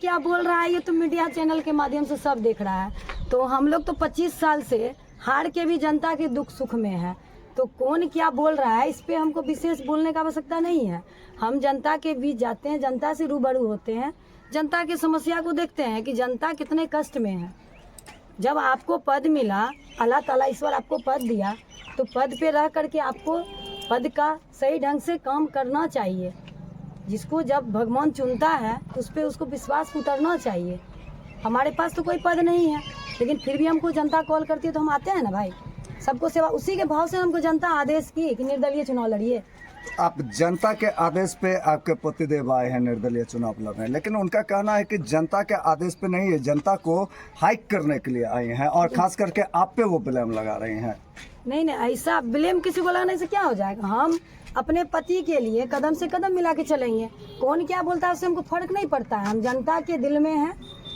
क्या बोल रहा है ये तो मीडिया चैनल के माध्यम से सब देख रहा है। तो हम लोग तो 25 साल से हार के भी जनता के दुख सुख में है, तो कौन क्या बोल रहा है इस पे हमको विशेष बोलने का आवश्यकता नहीं है। हम जनता के बीच जाते हैं, जनता से रूबरू होते हैं, जनता की समस्या को देखते हैं कि जनता कितने कष्ट में है। जब आपको पद मिला, अल्लाह ताला ईश्वर आपको पद दिया, तो पद पे रह करके आपको पद का सही ढंग से काम करना चाहिए। जिसको जब भगवान चुनता है तो उस पर उसको विश्वास उतरना चाहिए। हमारे पास तो कोई पद नहीं है, लेकिन फिर भी हमको जनता कॉल करती है तो हम आते हैं ना भाई, सबको सेवा। उसी के भाव से हमको जनता आदेश की कि निर्दलीय चुनाव लड़िए। आप जनता के आदेश पे आपके पतिदेव आए हैं निर्दलीय चुनाव लड़ रहे हैं, लेकिन उनका कहना है कि जनता के आदेश पे नहीं है, जनता को हाइक करने के लिए आए हैं और खास करके आप पे वो ब्लेम लगा रहे हैं। नहीं, ऐसा ब्लेम किसी को लगाने से क्या हो जाएगा। हम अपने पति के लिए कदम से कदम मिला के चलेंगे। कौन क्या बोलता है उससे हमको फर्क नहीं पड़ता है। हम जनता के दिल में है,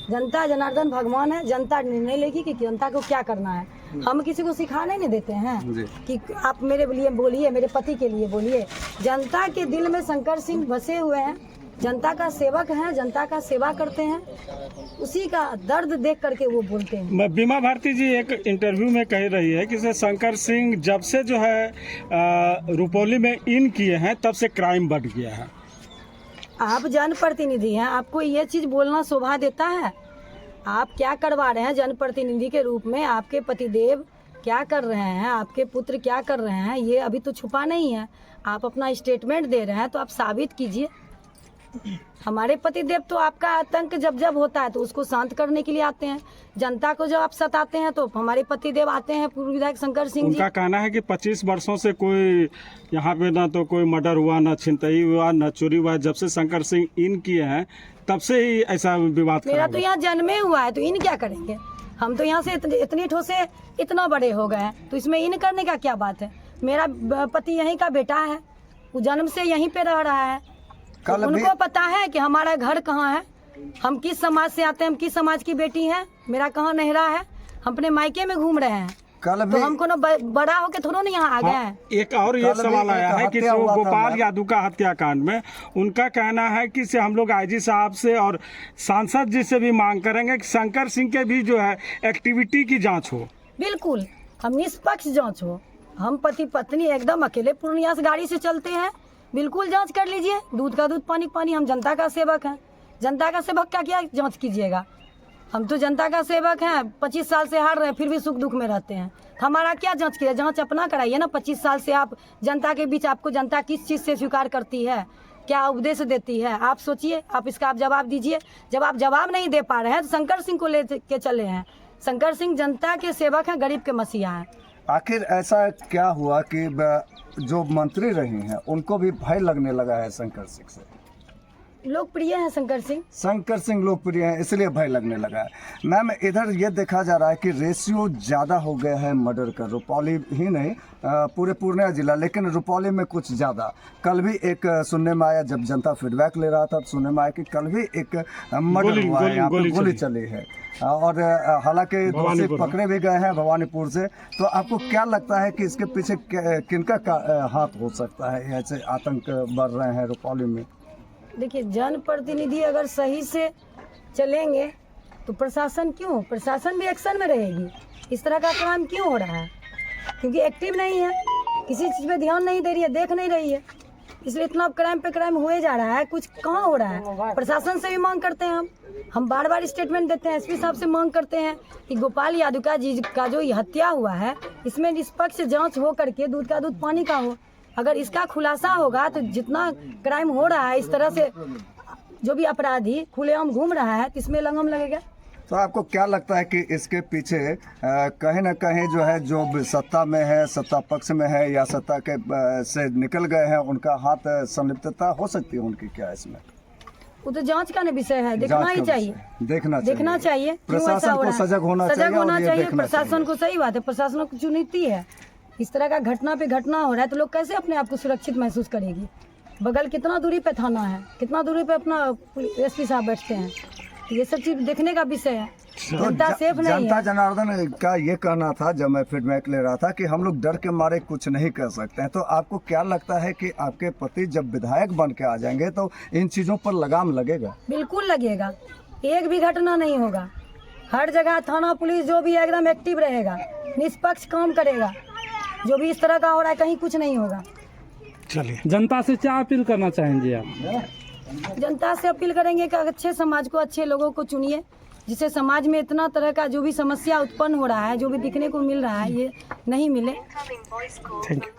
जनता जनार्दन भगवान है, जनता निर्णय लेगी कि जनता को क्या करना है। हम किसी को सिखाने नहीं देते हैं कि आप मेरे लिए बोलिए, मेरे पति के लिए बोलिए। जनता के दिल में शंकर सिंह बसे हुए हैं, जनता का सेवक हैं, जनता का सेवा करते हैं, उसी का दर्द देख करके वो बोलते हैं। बीमा भारती जी एक इंटरव्यू में कह रही है कि शंकर सिंह जब से जो है रुपौली में इन किए हैं तब से क्राइम बढ़ गया है। आप जनप्रतिनिधि हैं, आपको ये चीज बोलना शोभा देता है? आप क्या करवा रहे हैं जनप्रतिनिधि के रूप में? आपके पतिदेव क्या कर रहे हैं, आपके पुत्र क्या कर रहे हैं, ये अभी तो छुपा नहीं है। आप अपना स्टेटमेंट दे रहे हैं तो आप साबित कीजिए। हमारे पतिदेव तो आपका आतंक जब होता है तो उसको शांत करने के लिए आते हैं। जनता को जब आप सताते हैं तो हमारे पतिदेव आते हैं, पूर्व विधायक शंकर सिंह जी। उनका कहना है कि 25 वर्षों से कोई यहाँ पे ना तो कोई मर्डर हुआ, ना छिनतई हुआ, ना चोरी हुआ। जब से शंकर सिंह इन किए हैं तब से ही ऐसा विवाद। मेरा तो यहाँ जन्मे हुआ है तो इन क्या करेंगे। हम तो यहाँ से इतनी ठोसे इतना बड़े हो गए हैं, तो इसमें इन करने का क्या बात है। मेरा पति यहीं का बेटा है, वो जन्म से यहीं पे रह रहा है। तो उनको पता है कि हमारा घर कहाँ है, हम किस समाज से आते हैं, हम किस समाज की बेटी हैं, मेरा कहाँ नहरा है। हम अपने मायके में घूम रहे हैं, तो हमको ना बड़ा होके थोड़ा नहीं यहाँ आ गए हैं। एक और ये सवाल आया है कि जो गोपाल यादव का हत्याकांड में उनका कहना है कि से हम लोग आईजी साहब से और सांसद जी से भी मांग करेंगे कि शंकर सिंह के भी जो है एक्टिविटी की जांच हो। बिल्कुल, हम निष्पक्ष जांच हो। हम पति पत्नी एकदम अकेले पूर्णिया से गाड़ी से चलते हैं, बिल्कुल जांच कर लीजिए। दूध का दूध पानी का पानी। हम जनता का सेवक हैं, जनता का सेवक का क्या जांच कीजिएगा। हम तो जनता का सेवक हैं, 25 साल से हार रहे हैं, फिर भी सुख दुख में रहते हैं। हमारा क्या जांच किया, जांच अपना कराइए ना। 25 साल से आप जनता के बीच, आपको जनता किस चीज़ से स्वीकार करती है, क्या उपदेश देती है, आप सोचिए। आप इसका आप जवाब दीजिए। जब आप जवाब नहीं दे पा रहे हैं तो शंकर सिंह को ले के चले हैं। शंकर सिंह जनता के सेवक हैं, गरीब के मसीहा हैं। आखिर ऐसा क्या हुआ कि जो मंत्री रही हैं उनको भी भय लगने लगा है शंकर सिंह से? लोकप्रिय है शंकर सिंह लोकप्रिय है, इसलिए भय लगने लगा है। मैम, इधर ये देखा जा रहा है कि रेशियो ज़्यादा हो गया है मर्डर का, रुपौली ही नहीं पूरे पूर्णिया जिला, लेकिन रुपौली में कुछ ज़्यादा। कल भी एक सुनने में आया, जब जनता फीडबैक ले रहा था तो सुनने में आया कि कल भी एक मर्डर हुआ है, यहाँ पर गोली चली है और हालांकि दोषी पकड़े भी गए हैं भवानीपुर से। तो आपको क्या लगता है कि इसके पीछे किनका हाथ हो सकता है, ऐसे आतंक बढ़ रहे हैं रुपौली में? देखिए, जनप्रतिनिधि अगर सही से चलेंगे तो प्रशासन प्रशासन भी एक्शन में रहेगी। इस तरह का काम क्यों हो रहा है? क्योंकि एक्टिव नहीं है, किसी चीज़ पे ध्यान नहीं दे रही है, देख नहीं रही है, इसलिए इतना क्राइम पे क्राइम हुए जा रहा है। कुछ कहाँ हो रहा है? प्रशासन से भी मांग करते हैं हम बार बार स्टेटमेंट देते हैं। एसपी साहब से मांग करते हैं कि गोपाल यादव का जो ये हत्या हुआ है, इसमें निष्पक्ष जाँच हो करके दूध का दूध पानी का हो। अगर इसका खुलासा होगा तो जितना क्राइम हो रहा है, इस तरह से जो भी अपराधी खुलेआम घूम रहा है, इसमें लगम लगेगा। तो आपको क्या लगता है कि इसके पीछे कहीं ना कहीं जो है, जो सत्ता में है, सत्ता पक्ष में है या सत्ता के से निकल गए हैं, उनका हाथ संलिप्तता हो सकती है उनकी क्या इसमें? वो तो जांच का विषय है, देखना ही चाहिए, देखना चाहिए। प्रशासन को सजग होना चाहिए। प्रशासन को, सही बात है, प्रशासन की चुनौती है। इस तरह का घटना पे घटना हो रहा है तो लोग कैसे अपने आप को सुरक्षित महसूस करेगी। बगल कितना दूरी पे थाना है, कितना दूरी पे अपना एसपी साहब बैठते हैं, ये सब चीज देखने का विषय है। जनता सेफ नहीं है। जनता जनार्दन का ये कहना था, जब मैं फीडबैक ले रहा था, कि हम लोग डर के मारे कुछ नहीं कर सकते हैं। तो आपको क्या लगता है कि आपके पति जब विधायक बन के आ जाएंगे तो इन चीज़ों पर लगाम लगेगा? बिल्कुल लगेगा। एक भी घटना नहीं होगा। हर जगह थाना पुलिस जो भी है एकदम एक्टिव रहेगा, निष्पक्ष काम करेगा। जो भी इस तरह का हो रहा है कहीं कुछ नहीं होगा। चलिए, जनता से क्या अपील करना चाहेंगे आप? जनता से अपील करेंगे कि अच्छे समाज को, अच्छे लोगों को चुनिए, जिससे समाज में इतना तरह का जो भी समस्या उत्पन्न हो रहा है, जो भी दिखने को मिल रहा है, ये नहीं मिले। Thank you.